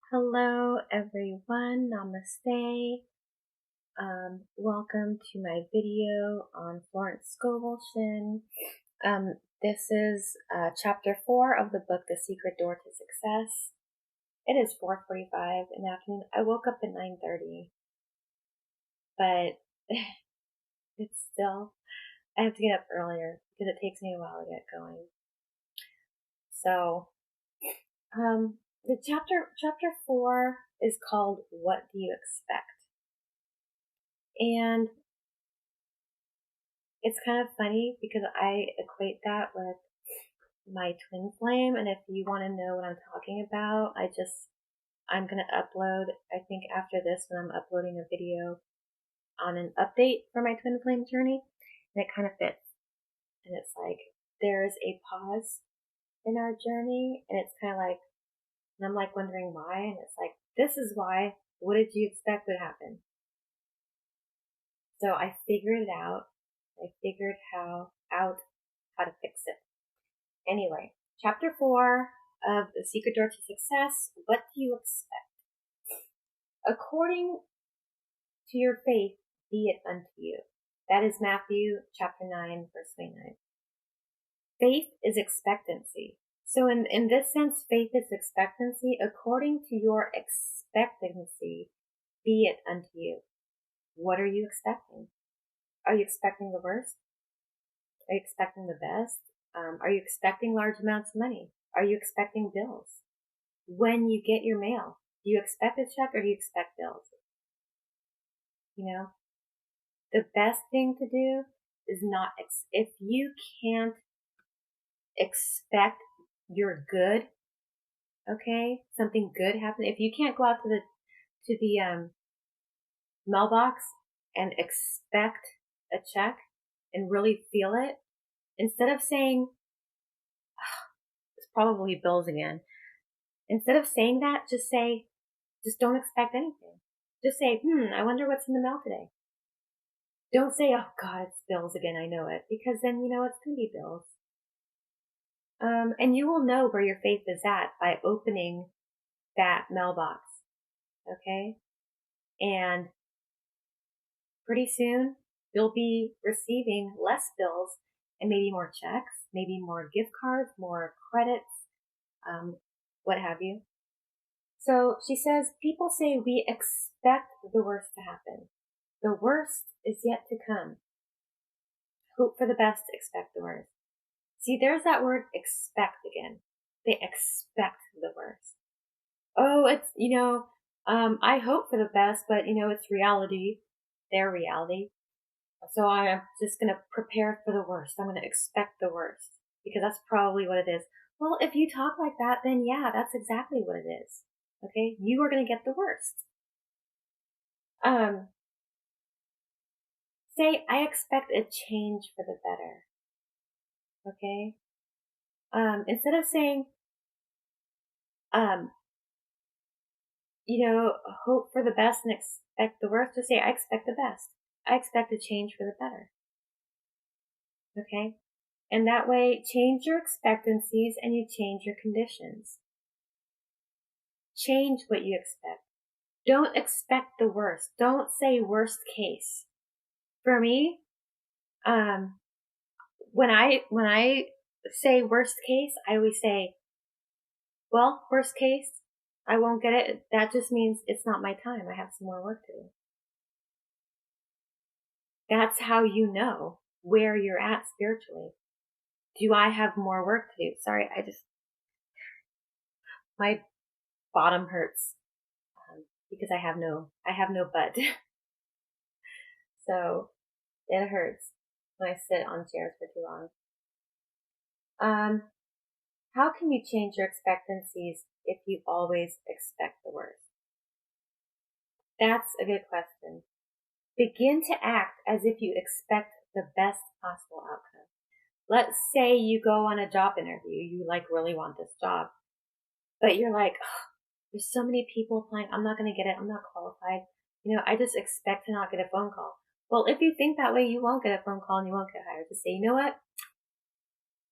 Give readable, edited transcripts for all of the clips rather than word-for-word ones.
Hello everyone, namaste. Welcome to my video on Florence Scovel, Shinn. This is chapter 4 of the book, The Secret Door to Success. It is 4:45 in the afternoon. I woke up at 9:30, but it's still, I have to get up earlier because it takes me a while to get going. So, the chapter 4 is called What Do You Expect? And it's kind of funny because I equate that with my twin flame. And if you want to know what I'm talking about, I'm going to upload, I think after this, when I'm uploading a video on an update for my twin flame journey, and it kind of fits. And it's like, there's a pause in our journey, and it's kind of like, and I'm like wondering why, and it's like, this is why. What did you expect would happen? So I figured it out. I figured out how to fix it. Anyway, chapter 4 of The Secret Door to Success. What do you expect? According to your faith, be it unto you. That is Matthew chapter 9, verse 29. Faith is expectancy. So in this sense, faith is expectancy. According to your expectancy, be it unto you. What are you expecting? Are you expecting the worst? Are you expecting the best? Are you expecting large amounts of money? Are you expecting bills? When you get your mail, do you expect a check or do you expect bills? You know, the best thing to do is not, if you can't expect your good, okay, something good happen. If you can't go out to the mailbox and expect a check and really feel it, instead of saying, it's probably bills again. Instead of saying that, just don't expect anything. Just say, I wonder what's in the mail today. Don't say, oh God, it's bills again, I know it. Because then you know it's going to be bills. And you will know where your faith is at by opening that mailbox. Okay? And pretty soon, you'll be receiving less bills and maybe more checks, maybe more gift cards, more credits, what have you. So she says, people say we expect the worst to happen. The worst is yet to come. Hope for the best, expect the worst. See, there's that word expect again. They expect the worst. Oh, it's, I hope for the best, but, it's reality, their reality. So I'm just going to prepare for the worst. I'm going to expect the worst because that's probably what it is. Well, if you talk like that, then yeah, that's exactly what it is. Okay? You are going to get the worst. Say, I expect a change for the better. Okay? Instead of saying, hope for the best and expect the worst, just say, I expect the best. I expect a change for the better. Okay? And that way, change your expectancies and you change your conditions. Change what you expect. Don't expect the worst. Don't say worst case. For me, when I say worst case, I always say, well, worst case, I won't get it. That just means it's not my time. I have some more work to do. That's how you know where you're at spiritually. Do I have more work to do? Sorry, my bottom hurts because I have no butt. So it hurts when I sit on chairs for too long. How can you change your expectancies if you always expect the worst? That's a good question. Begin to act as if you expect the best possible outcome. Let's say you go on a job interview. You really want this job, but you're like, oh, there's so many people applying. I'm not going to get it. I'm not qualified. I just expect to not get a phone call. Well, if you think that way, you won't get a phone call and you won't get hired. Just say, you know what?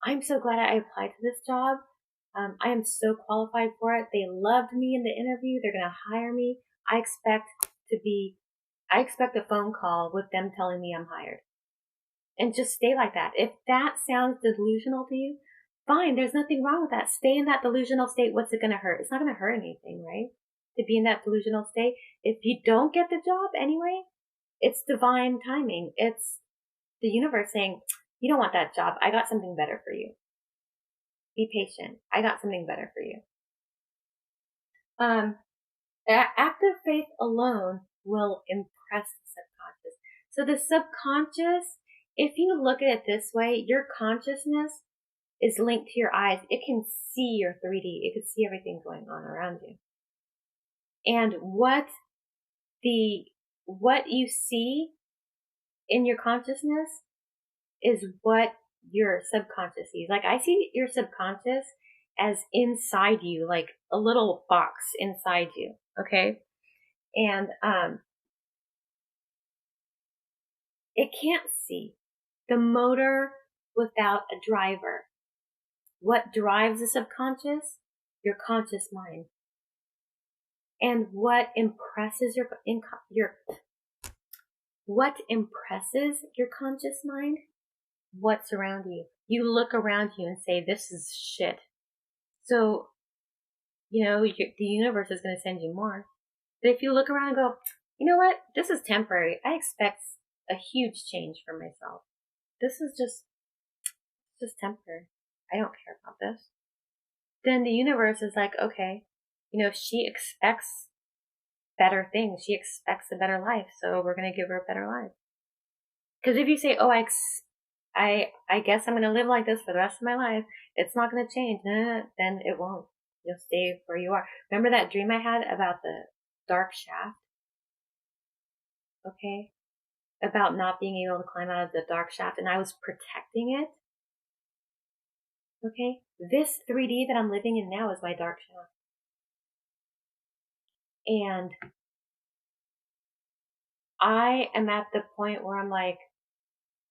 I'm so glad I applied to this job. I am so qualified for it. They loved me in the interview. They're going to hire me. I expect a phone call with them telling me I'm hired. And just stay like that. If that sounds delusional to you, fine. There's nothing wrong with that. Stay in that delusional state. What's it going to hurt? It's not going to hurt anything, right? To be in that delusional state. If you don't get the job anyway, it's divine timing. It's the universe saying, you don't want that job. I got something better for you. Be patient. I got something better for you. Active faith alone will impress the subconscious. So the subconscious, if you look at it this way, your consciousness is linked to your eyes. It can see your 3D. It can see everything going on around you. And what you see in your consciousness is what your subconscious sees. Like I see your subconscious as inside you, like a little box inside you. Okay. And, it can't see the motor without a driver. What drives the subconscious? Your conscious mind. And what impresses your conscious mind? What's around you. You look around you and say, this is shit. So, the universe is going to send you more. But if you look around and go, you know what? This is temporary. I expect a huge change for myself. This is just temporary. I don't care about this. Then the universe is like, okay, she expects better things. She expects a better life. So we're going to give her a better life. Because if you say, oh, I guess I'm going to live like this for the rest of my life, it's not going to change, then it won't. You'll stay where you are. Remember that dream I had about the dark shaft? Okay. About not being able to climb out of the dark shaft, and I was protecting it. Okay. This 3D that I'm living in now is my dark shaft. And I am at the point where I'm like,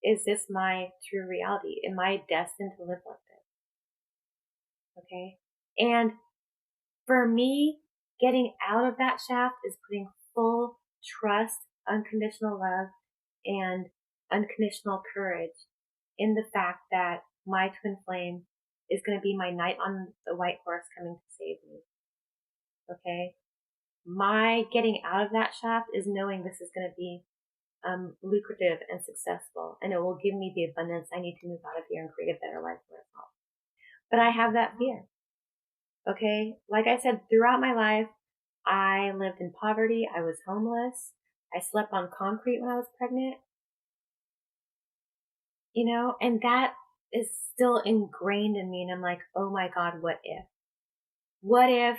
is this my true reality? Am I destined to live like this? Okay. And for me, getting out of that shaft is putting full trust, unconditional love, and unconditional courage in the fact that my twin flame is going to be my knight on the white horse coming to save me. Okay? My getting out of that shaft is knowing this is going to be lucrative and successful, and it will give me the abundance I need to move out of here and create a better life for myself. But I have that fear. Okay? Like I said, throughout my life, I lived in poverty. I was homeless. I slept on concrete when I was pregnant. And that is still ingrained in me. And I'm like, oh my God, what if? What if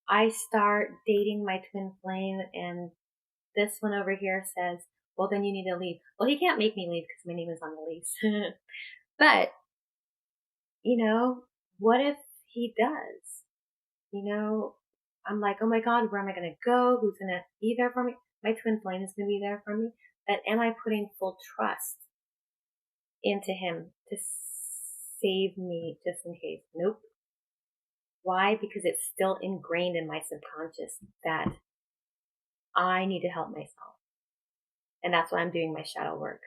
I start dating my twin flame and this one over here says, well, then you need to leave. Well, he can't make me leave because my name is on the lease. But, what if he does? I'm like, oh my God, where am I going to go? Who's going to be there for me? My twin flame is going to be there for me. But am I putting full trust into him to save me just in case? Nope. Why? Because it's still ingrained in my subconscious that I need to help myself. And that's why I'm doing my shadow work.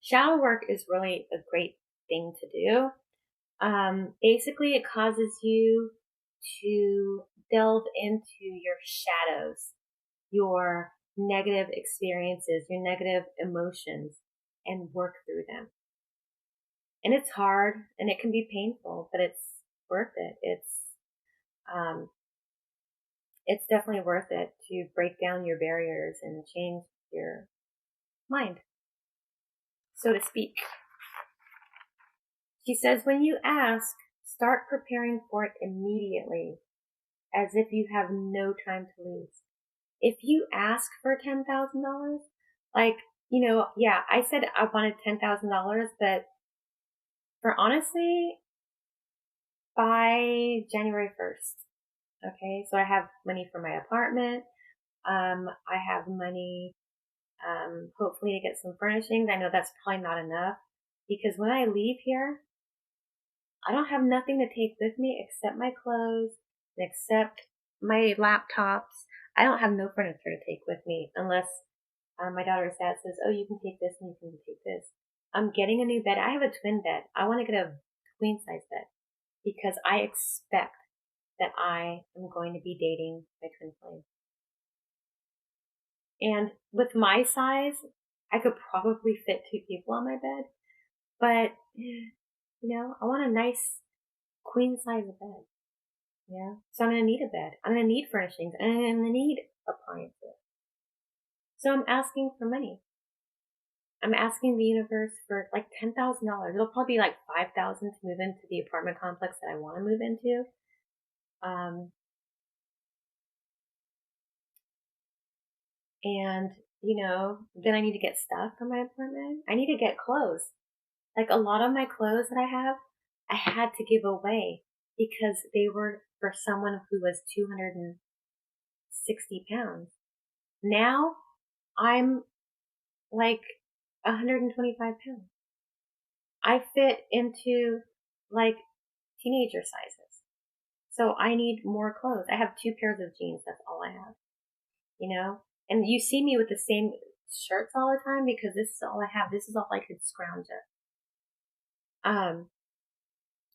Shadow work is really a great thing to do. Basically, it causes you to delve into your shadows, your negative experiences, your negative emotions, and work through them. And it's hard and it can be painful, but it's worth it. It's definitely worth it to break down your barriers and change your mind, so to speak. She says, when you ask, start preparing for it immediately, as if you have no time to lose. If you ask for $10,000, like, I said I wanted $10,000, but for honestly, by January 1st. Okay. So I have money for my apartment. I have money, hopefully to get some furnishings. I know that's probably not enough because when I leave here, I don't have nothing to take with me except my clothes, except my laptops. I don't have no furniture to take with me unless my daughter's dad says, oh, you can take this and you can take this. I'm getting a new bed. I have a twin bed. I want to get a queen size bed because I expect that I am going to be dating my twin flame. And with my size, I could probably fit 2 people on my bed. But, I want a nice queen size bed. Yeah. So I'm going to need a bed. I'm going to need furnishings. And I'm going to need appliances. So I'm asking for money. I'm asking the universe for like $10,000. It'll probably be like $5,000 to move into the apartment complex that I want to move into. And, then I need to get stuff for my apartment. I need to get clothes. Like a lot of my clothes that I have, I had to give away because they were for someone who was 260 pounds. Now I'm like 125 pounds. I fit into like teenager sizes. So I need more clothes. I have 2 pairs of jeans. That's all I have, and you see me with the same shirts all the time because this is all I have. This is all I could scrounge up.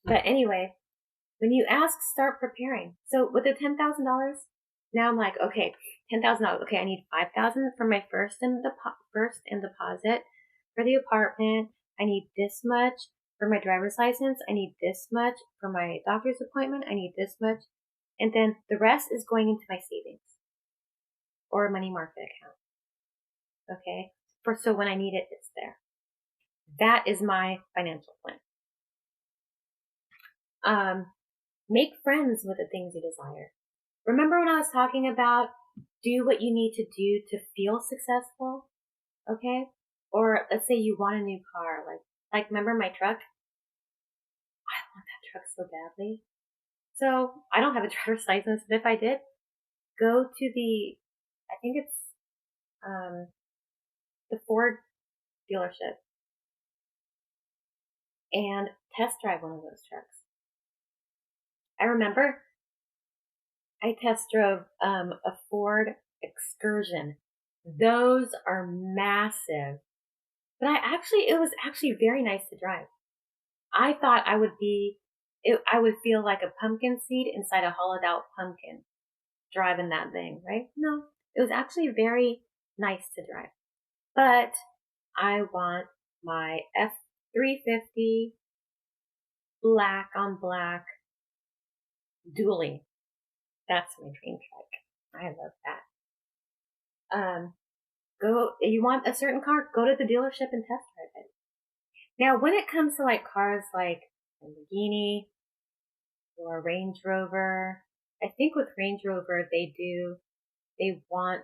But anyway, when you ask, start preparing. So with the $10,000, now I'm like, okay, $10,000. Okay, I need $5,000 for my first and deposit for the apartment. I need this much for my driver's license. I need this much for my doctor's appointment. I need this much. And then the rest is going into my savings or a money market account. Okay. So when I need it, it's there. That is my financial plan. Make friends with the things you desire. Remember when I was talking about do what you need to do to feel successful? Okay. Or let's say you want a new car. Like remember my truck? I want that truck so badly. So I don't have a driver's license, but if I did, go to I think it's, the Ford dealership and test drive one of those trucks. I remember I test drove, a Ford Excursion. Those are massive, but it was actually very nice to drive. I thought I would feel like a pumpkin seed inside a hollowed out pumpkin driving that thing, right? No, it was actually very nice to drive. But I want my F-350 black on black dually. That's my dream truck. I love that. You want a certain car, go to the dealership and test drive it. Now, when it comes to like cars like Lamborghini or Range Rover, I think with Range Rover, they want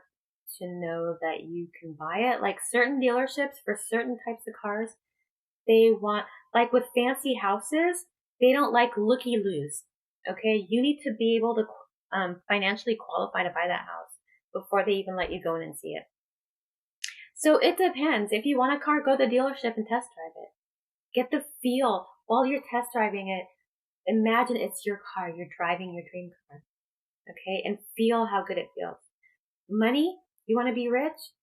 to know that you can buy it. Like certain dealerships for certain types of cars, they want, like with fancy houses, they don't like looky-loos. Okay. You need to be able to, financially qualify to buy that house before they even let you go in and see it. So it depends. If you want a car, go to the dealership and test drive it. Get the feel while you're test driving it. Imagine it's your car. You're driving your dream car. Okay. And feel how good it feels. Money. You want to be rich?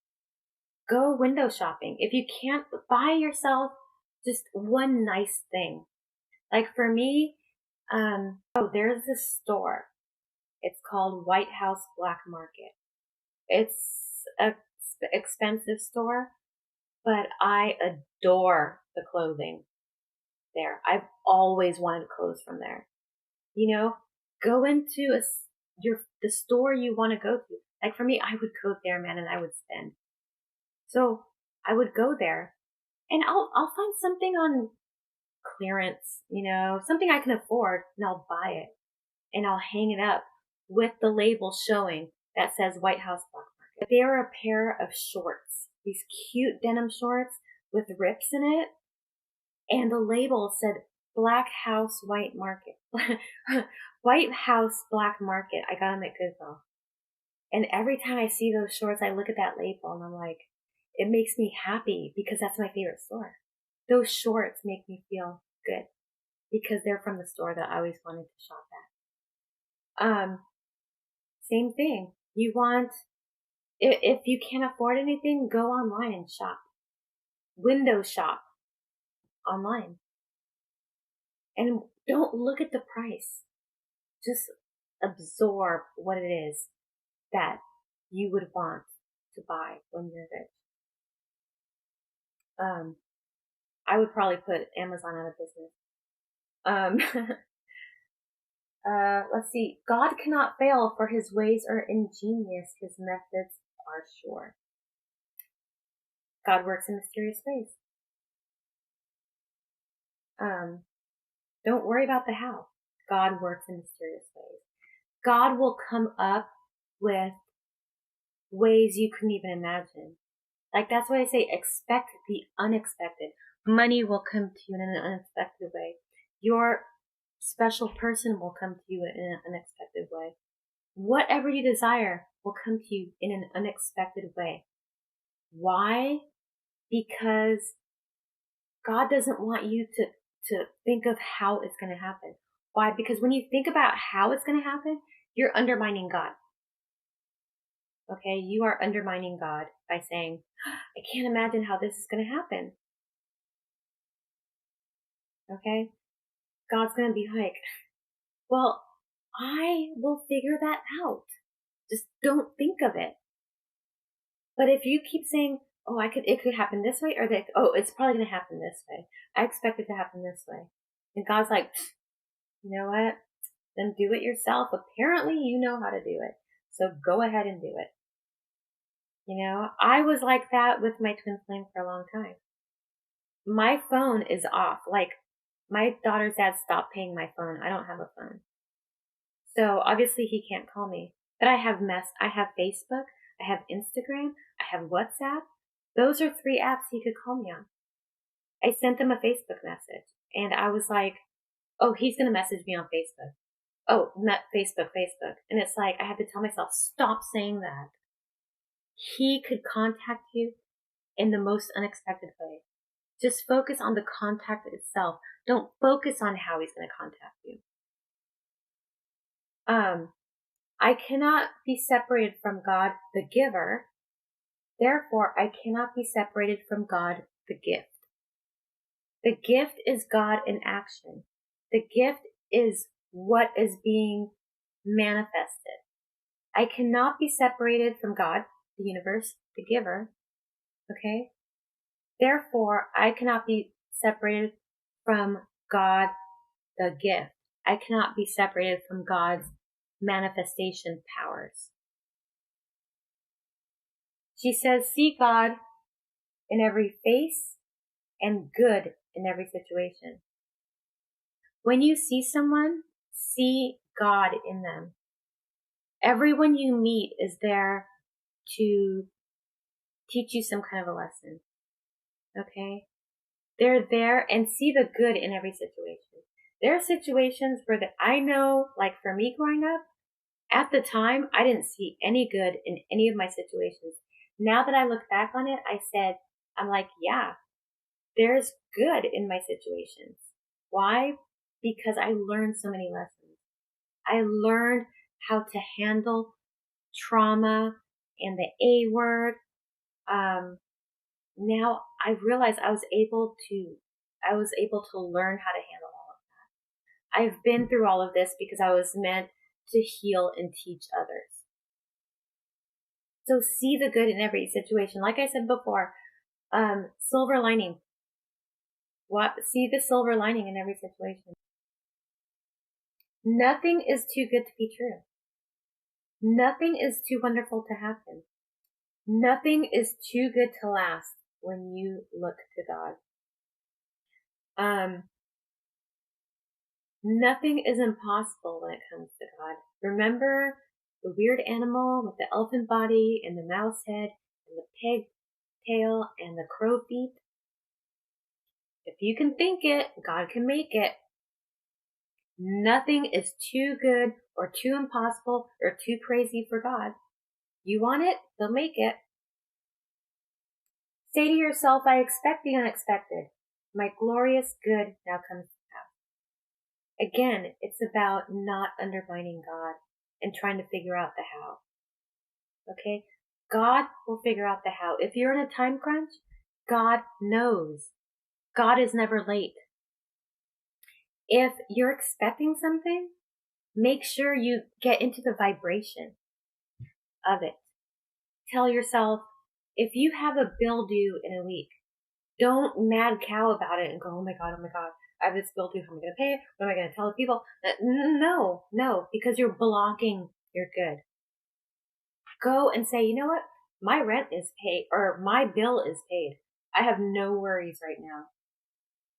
Go window shopping. If you can't, buy yourself just one nice thing. Like for me, there's this store. It's called White House Black Market. It's a expensive store, but I adore the clothing there. I've always wanted clothes from there. Go into the store you want to go to. Like for me, I would go there, man, and I would spend. So I would go there and I'll find something on clearance, something I can afford, and I'll buy it and I'll hang it up with the label showing that says White House Black Market. They are a pair of shorts, these cute denim shorts with rips in it, and the label said Black House White Market. White House Black Market. I got them at Goodwill. And every time I see those shorts, I look at that label and I'm like, it makes me happy because that's my favorite store. Those shorts make me feel good. because they're from the store that I always wanted to shop at. Same thing. You want, if you can't afford anything, go online and shop. Window shop online. And don't look at the price. Just absorb what it is that you would want to buy when you're rich. I would probably put Amazon out of business. Let's see. God cannot fail, for his ways are ingenious. His methods are sure. God works in mysterious ways. Don't worry about the how. God works in mysterious ways. God will come up with ways you couldn't even imagine. Like, that's why I say expect the unexpected. Money will come to you in an unexpected way. Your special person will come to you in an unexpected way. Whatever you desire will come to you in an unexpected way. Why? Because God doesn't want you to think of how it's going to happen. Why? Because when you think about how it's going to happen, you're undermining God. Okay? You are undermining God by saying, I can't imagine how this is going to happen. Okay? God's going to be like, well, I will figure that out. Just don't think of it. But if you keep saying, oh, it could happen this way, or it's probably going to happen this way. I expect it to happen this way. And God's like, you know what? Then do it yourself. Apparently you know how to do it. So go ahead and do it. You know, I was like that with my twin flame for a long time. My phone is off. Like, my daughter's dad stopped paying my phone. I don't have a phone. So obviously he can't call me. But I have Facebook, I have Instagram, I have WhatsApp. Those are 3 apps he could call me on. I sent him a Facebook message, and I was like, oh, he's going to message me on Facebook. Oh, Facebook. And it's like, I had to tell myself, stop saying that. He could contact you in the most unexpected way. Just focus on the contact itself. Don't focus on how he's going to contact you. I cannot be separated from God, the giver. Therefore, I cannot be separated from God, the gift. The gift is God in action. The gift is what is being manifested. I cannot be separated from God, the universe, the giver. Okay? Therefore, I cannot be separated from God, the gift. I cannot be separated from God's manifestation powers. She says, see God in every face and good in every situation. When you see someone, see God in them. Everyone you meet is there to teach you some kind of a lesson. Okay? They're there, and see the good in every situation. There are situations where I know, like for me growing up, at the time, I didn't see any good in any of my situations. Now that I look back on it, I'm like, yeah, there's good in my situations. Why? Because I learned so many lessons. I learned how to handle trauma and the A word. Now I realized I was able to learn how to handle all of that. I've been through all of this because I was meant to heal and teach others. So see the good in every situation. Like I said before, silver lining. See the silver lining in every situation. Nothing is too good to be true. Nothing is too wonderful to happen. Nothing is too good to last when you look to God. Nothing is impossible when it comes to God. Remember the weird animal with the elephant body and the mouse head and the pig tail and the crow feet? If you can think it, God can make it. Nothing is too good or too impossible or too crazy for God. You want it, He'll make it. Say to yourself, I expect the unexpected. My glorious good now comes to pass. Again, it's about not undermining God and trying to figure out the how. Okay? God will figure out the how. If you're in a time crunch, God knows. God is never late. If you're expecting something, make sure you get into the vibration of it. Tell yourself, if you have a bill due in a week, don't mad cow about it and go, oh my God, I have this bill due. How am I going to pay it? What am I going to tell the people? No, because you're blocking your good. Go and say, you know what? My rent is paid, or my bill is paid. I have no worries right now.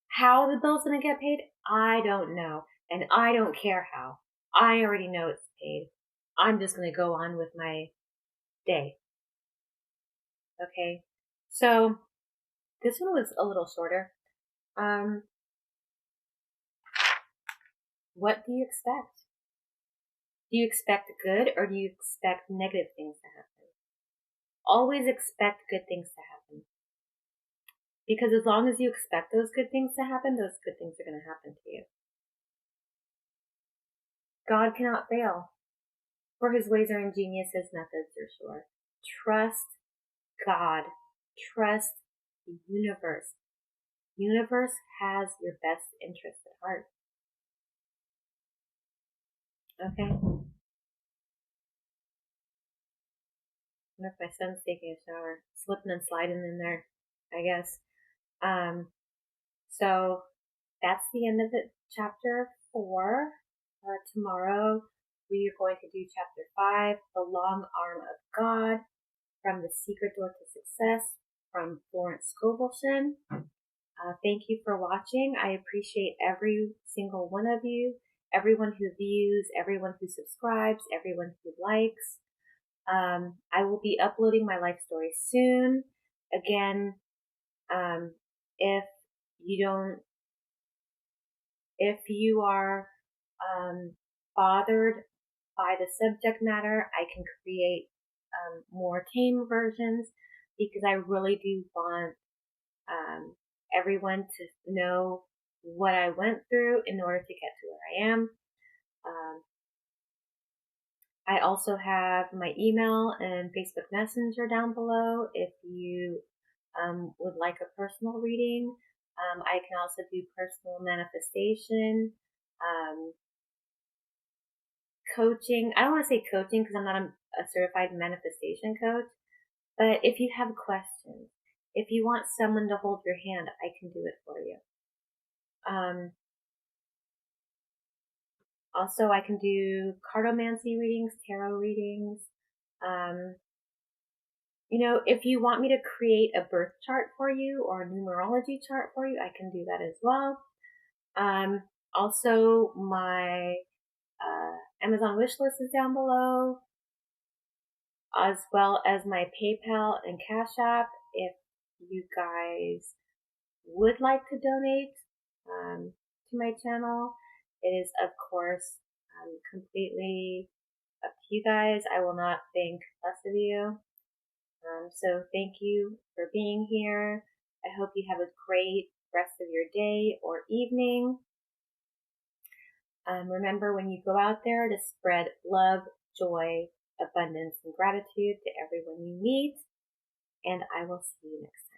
How the bill's going to get paid, I don't know. And I don't care how. I already know it's paid. I'm just going to go on with my day. Okay. So this one was a little shorter. What do you expect? Do you expect good or do you expect negative things to happen? Always expect good things to happen. Because as long as you expect those good things to happen, those good things are going to happen to you. God cannot fail, for his ways are ingenious, his methods are sure. Trust God. Trust the universe. Universe has your best interest at heart. Okay? I wonder if my son's taking a shower. Slipping and sliding in there, I guess. So that's the end of chapter 4. Tomorrow we are going to do chapter 5, The Long Arm of God, from The Secret Door to Success, from Florence Scovel. Shinn. Thank you for watching. I appreciate every single one of you, everyone who views, everyone who subscribes, everyone who likes. I will be uploading my life story soon. Again, if you are bothered by the subject matter, I can create more tame versions, because I really do want everyone to know what I went through in order to get to where I am. I also have my email and Facebook Messenger down below if you would like a personal reading. I can also do personal manifestation, coaching. I don't want to say coaching because I'm not a certified manifestation coach, but if you have questions, if you want someone to hold your hand, I can do it for you. Also, I can do cartomancy readings, tarot readings. If you want me to create a birth chart for you or a numerology chart for you, I can do that as well. Also, my Amazon wish list is down below, as well as my PayPal and CashApp. If you guys would like to donate to my channel, it is, of course, completely up to you guys. I will not think less of you. So thank you for being here. I hope you have a great rest of your day or evening. Remember, when you go out there, to spread love, joy, abundance, and gratitude to everyone you meet. And I will see you next time.